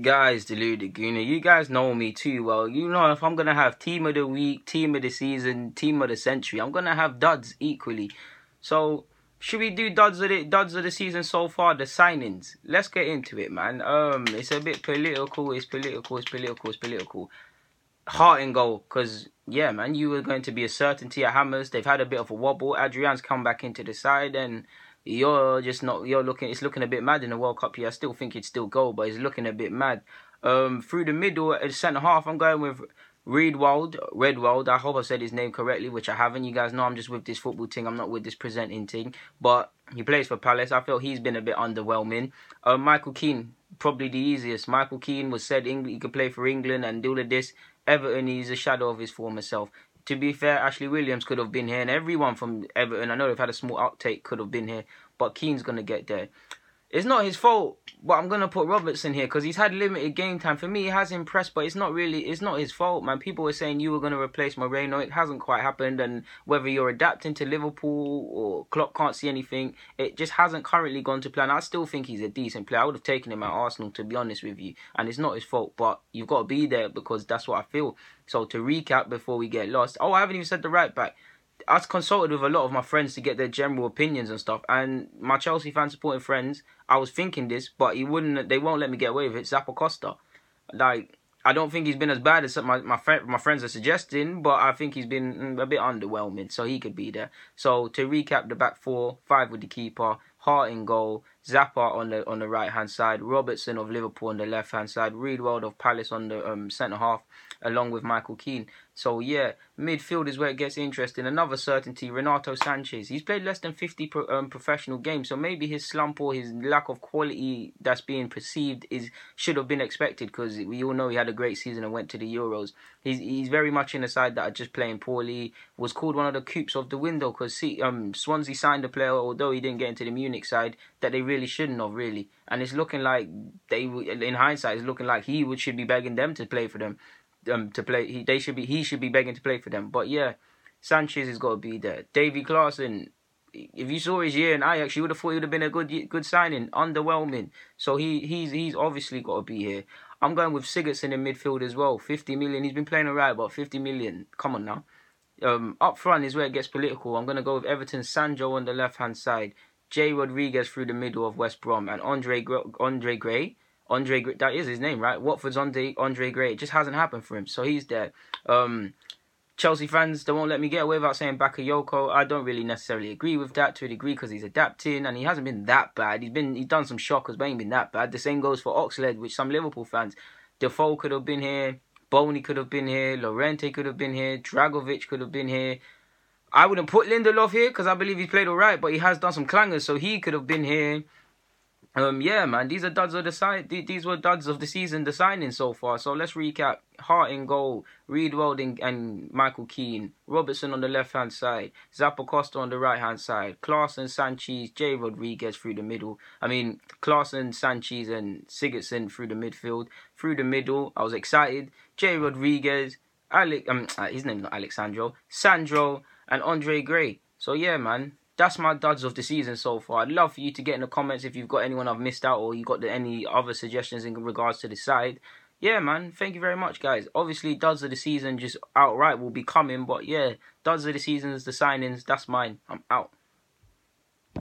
Guys, Deluded Gooner, you guys know me too well. You know if I'm going to have team of the week, team of the season, team of the century, I'm going to have duds equally. So, should we do duds of the season so far, the signings? Let's get into it, man. It's a bit political, it's political. Heart and goal, because, yeah, man, you were going to be a certainty at Hammers. They've had a bit of a wobble. Adrian's come back into the side, and it's looking a bit mad in the World Cup here. I still think he'd still go, but it's looking a bit mad. Through the middle, at centre half, I'm going with Redwald. I hope I said his name correctly, which I haven't. You guys know I'm just with this football thing. I'm not with this presenting thing. But he plays for Palace. I feel he's been a bit underwhelming. Michael Keane, probably the easiest. Michael Keane was said he could play for England and do all of this. Everton, he's a shadow of his former self. To be fair, Ashley Williams could have been here, and everyone from Everton, I know they've had a small uptake, could have been here, but Keane's going to get there. It's not his fault, but I'm going to put Robertson here because he's had limited game time. For me, he has impressed, but it's not his fault, man. People were saying you were going to replace Moreno. It hasn't quite happened, and whether you're adapting to Liverpool or Klopp can't see anything, it just hasn't currently gone to plan. I still think he's a decent player. I would have taken him at Arsenal, to be honest with you, and it's not his fault, but you've got to be there because that's what I feel. So to recap before we get lost, I haven't even said the right back. I consulted with a lot of my friends to get their general opinions and stuff, and my Chelsea fan supporting friends, I was thinking this, but they won't let me get away with it. Zappacosta, like, I don't think he's been as bad as my friends are suggesting, but I think he's been a bit underwhelming, so he could be there. So to recap, the back four, 5 with the keeper, Hart in goal, Zappa on the right hand side, Robertson of Liverpool on the left hand side, Reedwald of Palace on the centre half, along with Michael Keane. So yeah, midfield is where it gets interesting. Another certainty, Renato Sanches. He's played less than 50 professional games, so maybe his slump or his lack of quality that's being perceived should have been expected, because we all know he had a great season and went to the Euros. He's very much in the side that are just playing poorly. Was called one of the coups of the window because Swansea signed a player, although he didn't get into the Munich side, that they really shouldn't have, really. And it's looking like in hindsight, it's looking like he should be begging them to play for them. He should be begging to play for them. But yeah, Sanchez has got to be there. Davy Klaassen, if you saw his year in Ajax, you would have thought he would have been a good signing. Underwhelming. So he's obviously got to be here. I'm going with Sigurdsson in midfield as well. 50 million. He's been playing alright, but 50 million. Come on now. Up front is where it gets political. I'm going to go with Everton's Sancho on the left hand side, Jay Rodriguez through the middle of West Brom, and Andre Gray, that is his name, right? Watford's Andre Gray. It just hasn't happened for him, so he's there. Chelsea fans, they won't let me get away without saying Bakayoko. I don't really necessarily agree with that to a degree because he's adapting and he hasn't been that bad. He's done some shockers, but he ain't been that bad. The same goes for Oxlade, which some Liverpool fans. Defoe could have been here. Boney could have been here. Llorente could have been here. Dragovic could have been here. I wouldn't put Lindelof here because I believe he's played alright, but he has done some clangers, so he could have been here. Yeah, man, these are duds of the side. These were duds of the season, the signings so far. So let's recap: Hart in goal, Reedwald and Michael Keane, Robertson on the left hand side, Zappacosta on the right hand side, Klaassen, Sanchez, Jay Rodriguez through the middle. Klaassen, Sanchez, and Sigurdsson through the midfield. Through the middle, I was excited. Jay Rodriguez, his name's not Alexandro, Sandro, and Andre Gray. So yeah, man. That's my duds of the season so far. I'd love for you to get in the comments if you've got anyone I've missed out or you got any other suggestions in regards to the side. Yeah, man. Thank you very much, guys. Obviously, duds of the season just outright will be coming. But yeah, duds of the seasons, the signings, that's mine. I'm out.